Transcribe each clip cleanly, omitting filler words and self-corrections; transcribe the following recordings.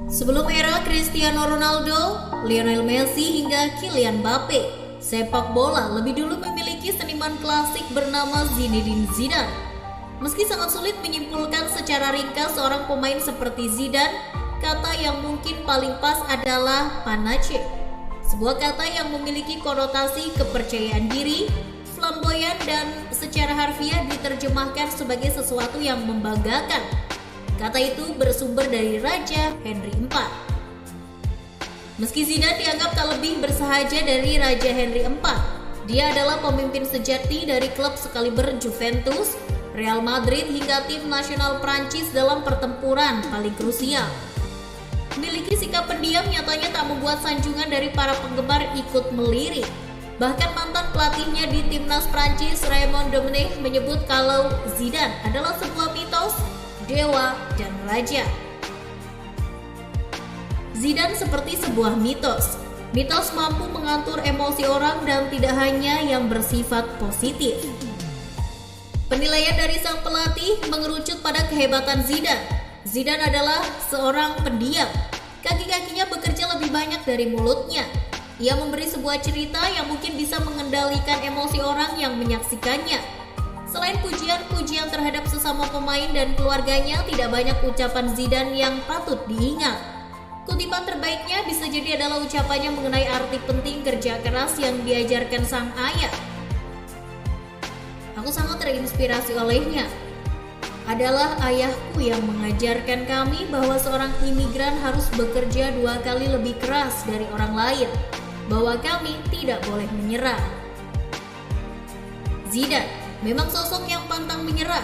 Sebelum era Cristiano Ronaldo, Lionel Messi hingga Kylian Mbappe, sepak bola lebih dulu memiliki seniman klasik bernama Zinedine Zidane. Meski sangat sulit menyimpulkan secara ringkas seorang pemain seperti Zidane, kata yang mungkin paling pas adalah panache. Sebuah kata yang memiliki konotasi kepercayaan diri, flamboyan, dan secara harfiah diterjemahkan sebagai sesuatu yang membanggakan. Kata itu bersumber dari Raja Henry IV. Meski Zidane dianggap tak lebih bersahaja dari Raja Henry IV, dia adalah pemimpin sejati dari klub sekaliber Juventus, Real Madrid hingga tim nasional Prancis dalam pertempuran paling krusial. Memiliki sikap pendiam nyatanya tak membuat sanjungan dari para penggemar ikut melirik. Bahkan mantan pelatihnya di timnas Prancis, Raymond Domenech, menyebut kalau Zidane adalah sebuah mitos, dewa, dan raja. Zidane seperti sebuah mitos. Mitos mampu mengatur emosi orang dan tidak hanya yang bersifat positif. Penilaian dari sang pelatih mengerucut pada kehebatan Zidane. Zidane adalah seorang pendiam. Kaki-kakinya bekerja lebih banyak dari mulutnya. Ia memberi sebuah cerita yang mungkin bisa mengendalikan emosi orang yang menyaksikannya. Selain pujian-pujian terhadap sesama pemain dan keluarganya, tidak banyak ucapan Zidane yang patut diingat. Kutipan terbaiknya bisa jadi adalah ucapannya mengenai arti penting kerja keras yang diajarkan sang ayah. Aku sangat terinspirasi olehnya. Adalah ayahku yang mengajarkan kami bahwa seorang imigran harus bekerja 2 kali lebih keras dari orang lain, bahwa kami tidak boleh menyerah. Zidane memang sosok yang pantang menyerah.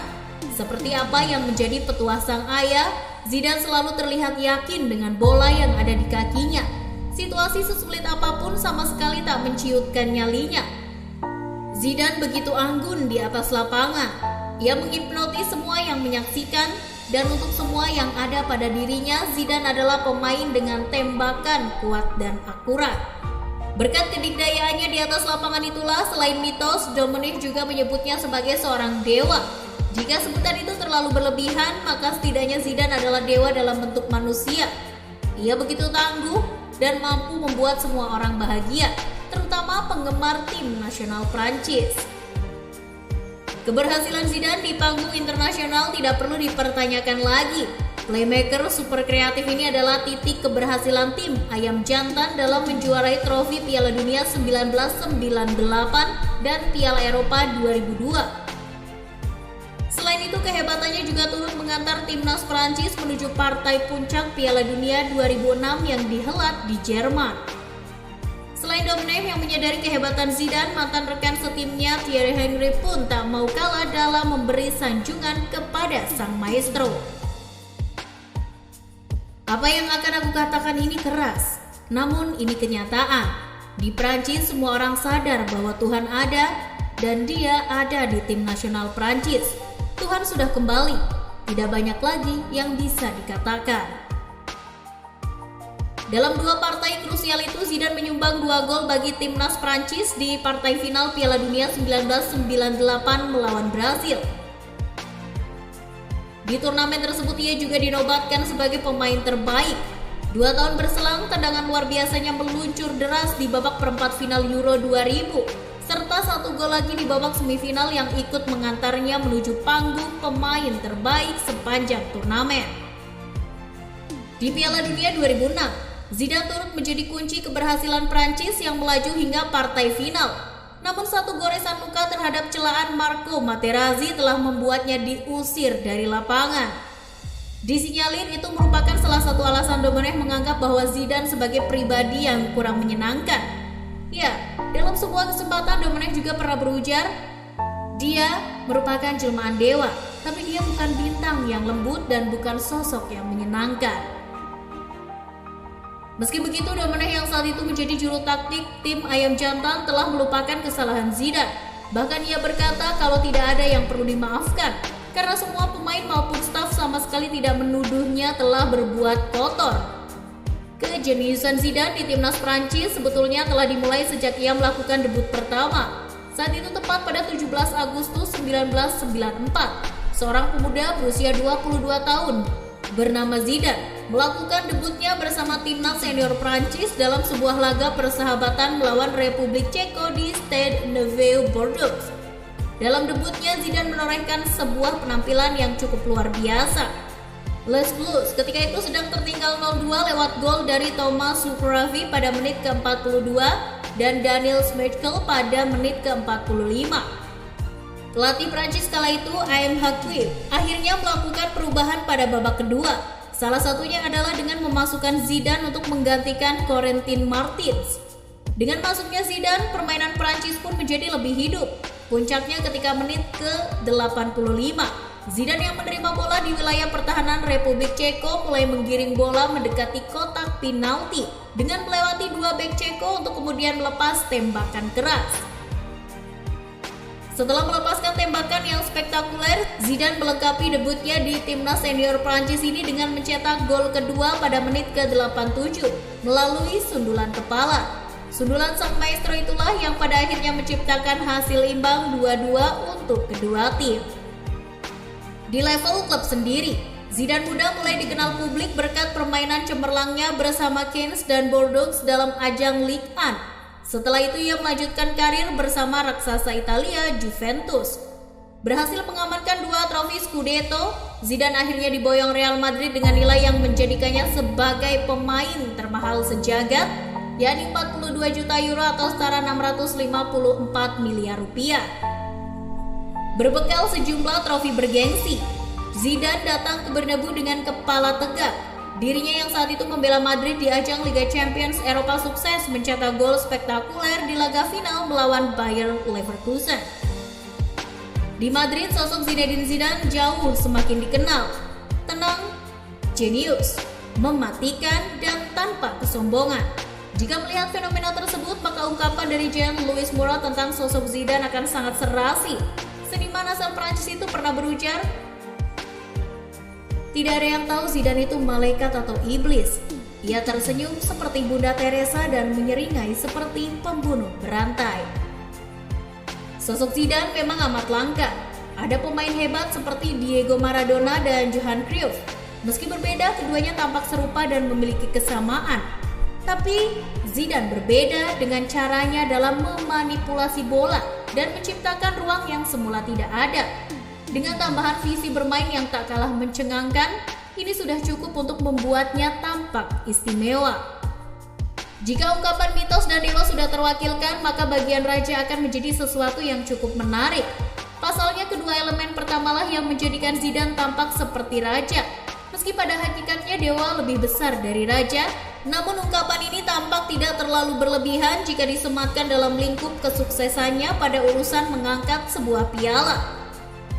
Seperti apa yang menjadi petuah sang ayah, Zidane selalu terlihat yakin dengan bola yang ada di kakinya. Situasi sesulit apapun sama sekali tak menciutkan nyalinya. Zidane begitu anggun di atas lapangan. Ia menghipnotis semua yang menyaksikan, dan untuk semua yang ada pada dirinya, Zidane adalah pemain dengan tembakan kuat dan akurat. Berkat kedikdayaannya di atas lapangan itulah, selain mitos, Domenech juga menyebutnya sebagai seorang dewa. Jika sebutan itu terlalu berlebihan, maka setidaknya Zidane adalah dewa dalam bentuk manusia. Ia begitu tangguh dan mampu membuat semua orang bahagia, terutama penggemar tim nasional Prancis. Keberhasilan Zidane di panggung internasional tidak perlu dipertanyakan lagi. Playmaker super kreatif ini adalah titik keberhasilan tim Ayam Jantan dalam menjuarai trofi Piala Dunia 1998 dan Piala Eropa 2002. Selain itu, kehebatannya juga turut mengantar timnas Prancis menuju partai puncak Piala Dunia 2006 yang dihelat di Jerman. Selain Domenech yang menyadari kehebatan Zidane, mantan rekan setimnya Thierry Henry pun tak mau kalah dalam memberi sanjungan kepada sang maestro. Apa yang akan aku katakan ini keras, namun ini kenyataan. Di Prancis semua orang sadar bahwa Tuhan ada dan Dia ada di tim nasional Prancis. Tuhan sudah kembali, tidak banyak lagi yang bisa dikatakan. Dalam 2 partai krusial itu, Zidane menyumbang 2 gol bagi timnas Prancis di partai final Piala Dunia 1998 melawan Brasil. Di turnamen tersebut ia juga dinobatkan sebagai pemain terbaik. 2 tahun berselang, tendangan luar biasanya meluncur deras di babak perempat final Euro 2000, serta 1 gol lagi di babak semifinal yang ikut mengantarnya menuju panggung pemain terbaik sepanjang turnamen. Di Piala Dunia 2006, Zidane turut menjadi kunci keberhasilan Prancis yang melaju hingga partai final. Namun 1 goresan luka terhadap celaan Marco Materazzi telah membuatnya diusir dari lapangan. Disinyalir itu merupakan salah satu alasan Domenech menganggap bahwa Zidane sebagai pribadi yang kurang menyenangkan. Ya, dalam sebuah kesempatan Domenech juga pernah berujar, dia merupakan jelmaan dewa, tapi dia bukan bintang yang lembut dan bukan sosok yang menyenangkan. Meski begitu, Domenech yang saat itu menjadi juru taktik tim Ayam Jantan telah melupakan kesalahan Zidane. Bahkan ia berkata kalau tidak ada yang perlu dimaafkan, karena semua pemain maupun staf sama sekali tidak menuduhnya telah berbuat kotor. Kejeniusan Zidane di timnas Prancis sebetulnya telah dimulai sejak ia melakukan debut pertama. Saat itu tepat pada 17 Agustus 1994, seorang pemuda berusia 22 tahun bernama Zidane melakukan debutnya bersama timnas senior Prancis dalam sebuah laga persahabatan melawan Republik Ceko di Stade Nouveau Bordeaux. Dalam debutnya, Zidane menorehkan sebuah penampilan yang cukup luar biasa. Les Bleus ketika itu sedang tertinggal 0-2 lewat gol dari Thomas Sukravi pada menit ke-42 dan Daniel Schmeichel pada menit ke-45. Pelatih Prancis kala itu, Aim Hakimi, akhirnya melakukan perubahan pada babak kedua. Salah satunya adalah dengan memasukkan Zidane untuk menggantikan Corentin Martins. Dengan masuknya Zidane, permainan Prancis pun menjadi lebih hidup. Puncaknya ketika menit ke-85. Zidane yang menerima bola di wilayah pertahanan Republik Ceko mulai menggiring bola mendekati kotak penalti dengan melewati dua bek Ceko untuk kemudian melepas tembakan keras. Setelah melepaskan tembakan yang spektakuler, Zidane melengkapi debutnya di timnas senior Prancis ini dengan mencetak gol kedua pada menit ke-87 melalui sundulan kepala. Sundulan sang maestro itulah yang pada akhirnya menciptakan hasil imbang 2-2 untuk kedua tim. Di level klub sendiri, Zidane muda mulai dikenal publik berkat permainan cemerlangnya bersama Cannes dan Bordeaux dalam ajang Ligue 1. Setelah itu ia melanjutkan karir bersama raksasa Italia Juventus. Berhasil mengamankan 2 trofi Scudetto, Zidane akhirnya diboyong Real Madrid dengan nilai yang menjadikannya sebagai pemain termahal sejagat, yakni 42 juta euro atau setara 654 miliar rupiah. Berbekal sejumlah trofi bergengsi, Zidane datang ke Bernabeu dengan kepala tegak. Dirinya yang saat itu membela Madrid di ajang Liga Champions Eropa sukses mencetak gol spektakuler di laga final melawan Bayer Leverkusen. Di Madrid, sosok Zinedine Zidane jauh semakin dikenal. Tenang, jenius, mematikan, dan tanpa kesombongan. Jika melihat fenomena tersebut, maka ungkapan dari Jean-Louis Moura tentang sosok Zidane akan sangat serasi. Seniman asal Prancis itu pernah berujar, "Tidak ada yang tahu Zidane itu malaikat atau iblis. Ia tersenyum seperti Bunda Teresa dan menyeringai seperti pembunuh berantai." Sosok Zidane memang amat langka. Ada pemain hebat seperti Diego Maradona dan Johan Cruyff. Meski berbeda, keduanya tampak serupa dan memiliki kesamaan. Tapi Zidane berbeda dengan caranya dalam memanipulasi bola dan menciptakan ruang yang semula tidak ada. Dengan tambahan visi bermain yang tak kalah mencengangkan, ini sudah cukup untuk membuatnya tampak istimewa. Jika ungkapan mitos dan dewa sudah terwakilkan, maka bagian raja akan menjadi sesuatu yang cukup menarik. Pasalnya kedua elemen pertamalah yang menjadikan Zidane tampak seperti raja. Meski pada hakikatnya dewa lebih besar dari raja, namun ungkapan ini tampak tidak terlalu berlebihan jika disematkan dalam lingkup kesuksesannya pada urusan mengangkat sebuah piala.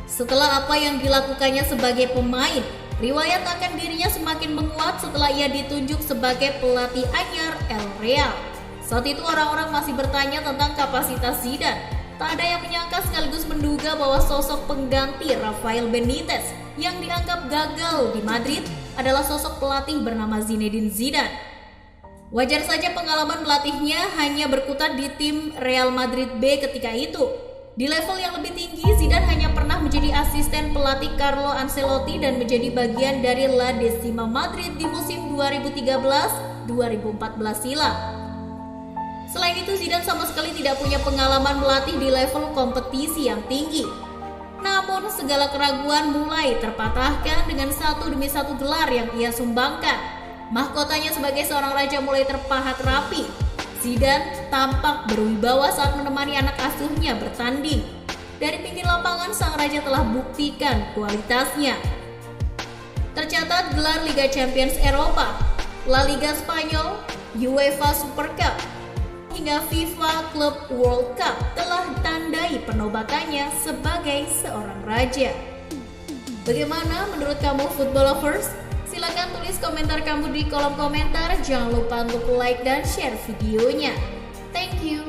Setelah apa yang dilakukannya sebagai pemain, riwayat akan dirinya semakin menguat setelah ia ditunjuk sebagai pelatih anyar El Real. Saat itu orang-orang masih bertanya tentang kapasitas Zidane. Tak ada yang menyangka sekaligus menduga bahwa sosok pengganti Rafael Benitez yang dianggap gagal di Madrid adalah sosok pelatih bernama Zinedine Zidane. Wajar saja pengalaman pelatihnya hanya berkutat di tim Real Madrid B ketika itu. Di level yang lebih tinggi, Zidane hanya pernah menjadi asisten pelatih Carlo Ancelotti dan menjadi bagian dari La Decima Madrid di musim 2013-2014 silam. Selain itu, Zidane sama sekali tidak punya pengalaman melatih di level kompetisi yang tinggi. Namun, segala keraguan mulai terpatahkan dengan satu demi satu gelar yang ia sumbangkan. Mahkotanya sebagai seorang raja mulai terpahat rapi. Zidane tampak berwibawa saat menemani anak asuhnya bertanding. Dari pinggir lapangan, sang raja telah buktikan kualitasnya. Tercatat gelar Liga Champions Eropa, La Liga Spanyol, UEFA Super Cup, hingga FIFA Club World Cup telah ditandai penobatannya sebagai seorang raja. Bagaimana menurut kamu football lovers? Silakan tulis komentar kamu di kolom komentar. Jangan lupa untuk like dan share videonya. Thank you.